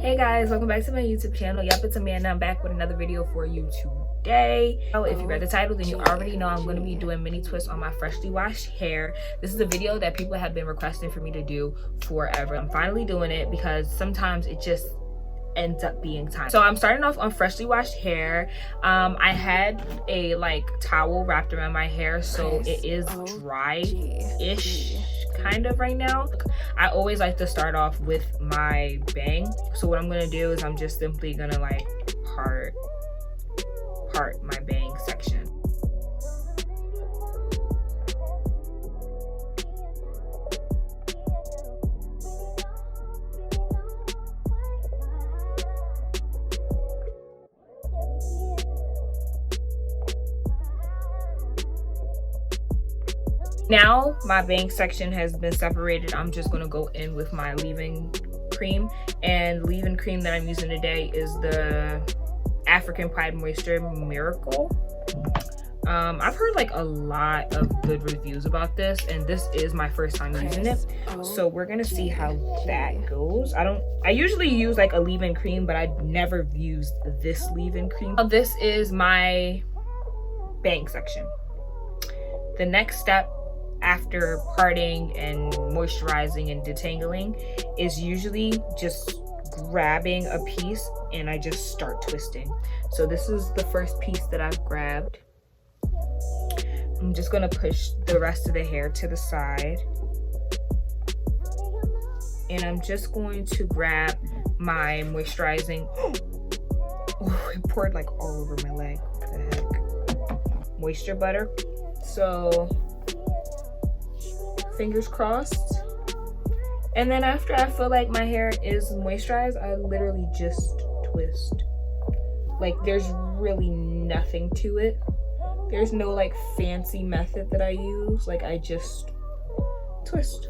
Hey guys, welcome back to my YouTube channel. Yup, it's Amanda. I'm back with another video for you today. Oh, if you read the title, then you already know I'm going to be doing mini twists on my freshly washed hair. This is a video that people have been requesting for me to do forever. I'm finally doing it because sometimes it just ends up being time. So I'm starting off on freshly washed hair. I had a towel wrapped around my hair, so it is dry-ish kind of right now. I always like to start off with my bang. So what I'm gonna do is I'm just simply gonna part my bang section. Now my bang section has been separated. I'm just going to go in with my leave-in cream, and leave-in cream that I'm using today is the African Pride Moisture Miracle. I've heard a lot of good reviews about this, and this is my first time using it, so we're gonna see how that goes. I usually use a leave-in cream, but I never used this leave-in cream. This is my bang section. The next step after parting and moisturizing and detangling is usually just grabbing a piece and I just start twisting. So this is the first piece that I've grabbed. I'm just gonna push the rest of the hair to the side, and I'm just going to grab my moisturizing oh, it poured all over my leg. What the heck? Moisture butter. So fingers crossed. And then after I feel like my hair is moisturized, I literally just twist. There's really nothing to it. There's no fancy method that I use. I just twist.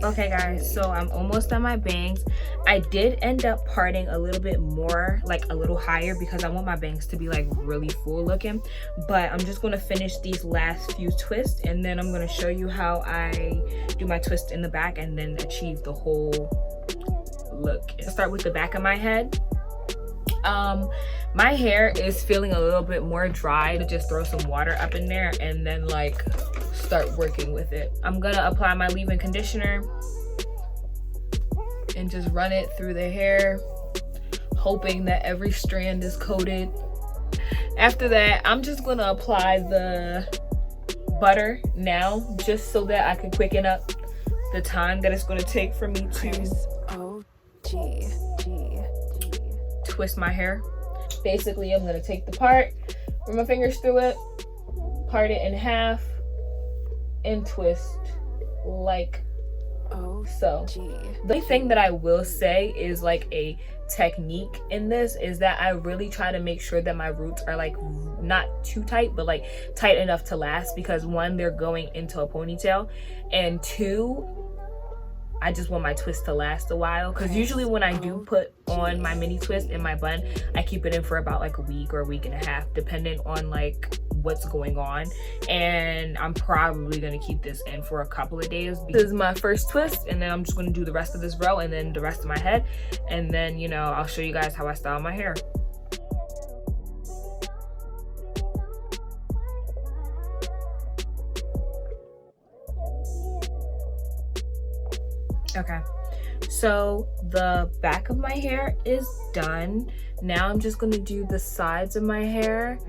Okay guys, so I'm almost done my bangs. I did end up parting a little bit more, a little higher, because I want my bangs to be really full looking. But I'm just going to finish these last few twists, and then I'm going to show you how I do my twist in the back and then achieve the whole look. I'll start with the back of my head. My hair is feeling a little bit more dry. To just throw some water up in there and then start working with it. I'm gonna apply my leave-in conditioner and just run it through the hair, hoping that every strand is coated. After that, I'm just gonna apply the butter now, just so that I can quicken up the time that it's gonna take for me to twist my hair. Basically, I'm gonna take the part, run my fingers through it, part it in half, and twist so. The thing that I will say is a technique in this is that I really try to make sure that my roots are not too tight, but tight enough to last, because one, they're going into a ponytail, and two, I just want my twist to last a while, because usually when I do put on my mini twist in my bun, I keep it in for about a week or a week and a half, depending on what's going on. And I'm probably gonna keep this in for a couple of days. This is my first twist, and then I'm just gonna do the rest of this row and then the rest of my head, and then I'll show you guys how I style my hair. Okay, so the back of my hair is done. Now I'm just gonna do the sides of my hair.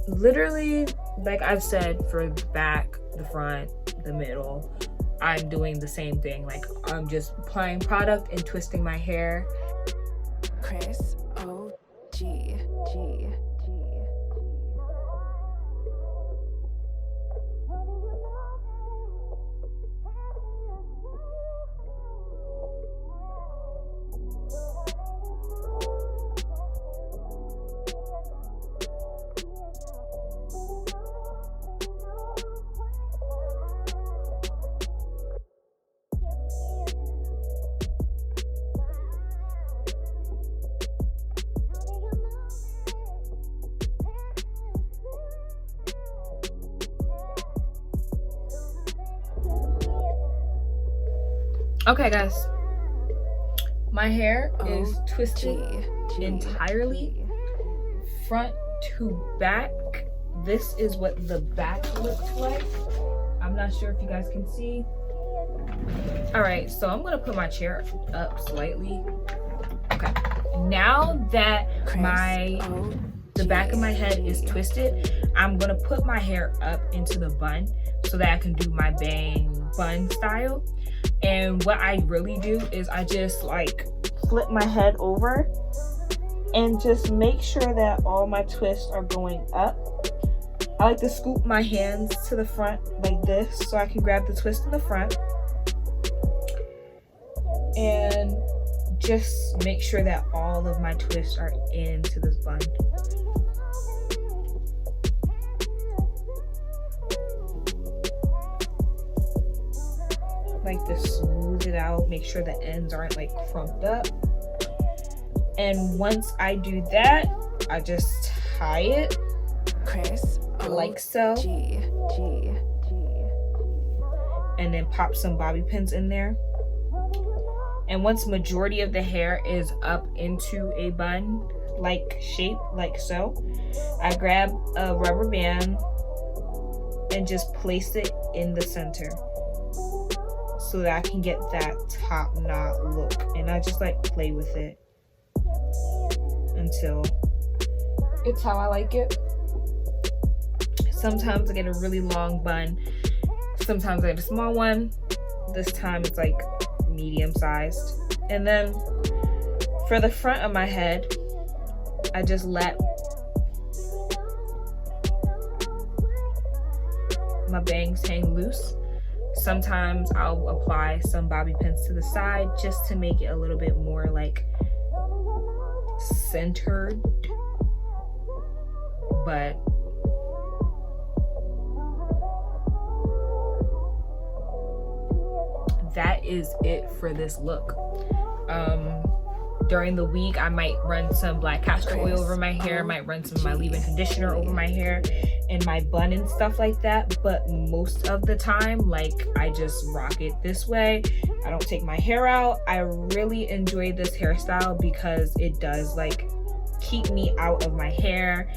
Literally, like I've said, for the back, the front, the middle, I'm doing the same thing. I'm just applying product and twisting my hair. Chris O.G. Okay guys, my hair is twisted entirely front to back. This is what the back looks like. I'm not sure if you guys can see. All right, so I'm gonna put my chair up slightly. Okay, now that the back of my head is twisted, I'm gonna put my hair up into the bun so that I can do my bang bun style. And what I really do is I just like flip my head over and just make sure that all my twists are going up. I like to scoop my hands to the front like this so I can grab the twist in the front. And just make sure that all of my twists are into this bun. Like to smooth it out, make sure the ends aren't like crumped up. And once I do that, I just tie it like so. And then pop some bobby pins in there. And once majority of the hair is up into a bun like shape, like so, I grab a rubber band and just place it in the center so that I can get that top knot look. And I just like play with it until it's how I like it. Sometimes I get a really long bun, sometimes I get a small one. This time it's like medium sized. And then for the front of my head, I just let my bangs hang loose. Sometimes I'll apply some bobby pins to the side just to make it a little bit more like centered. But that is it for this look. During the week, I might run some black castor oil over my hair, might run some of my leave-in conditioner over my hair and my bun and stuff like that. But most of the time, like, I just rock it this way. I don't take my hair out. I really enjoy this hairstyle because it does like keep me out of my hair.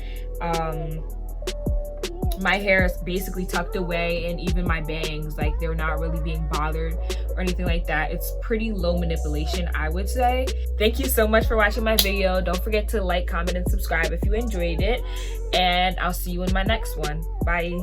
My hair is basically tucked away, and even my bangs, like, they're not really being bothered or anything like that. It's pretty low manipulation, I would say. Thank you so much for watching my video. Don't forget to like, comment, and subscribe if you enjoyed it, and I'll see you in my next one. Bye.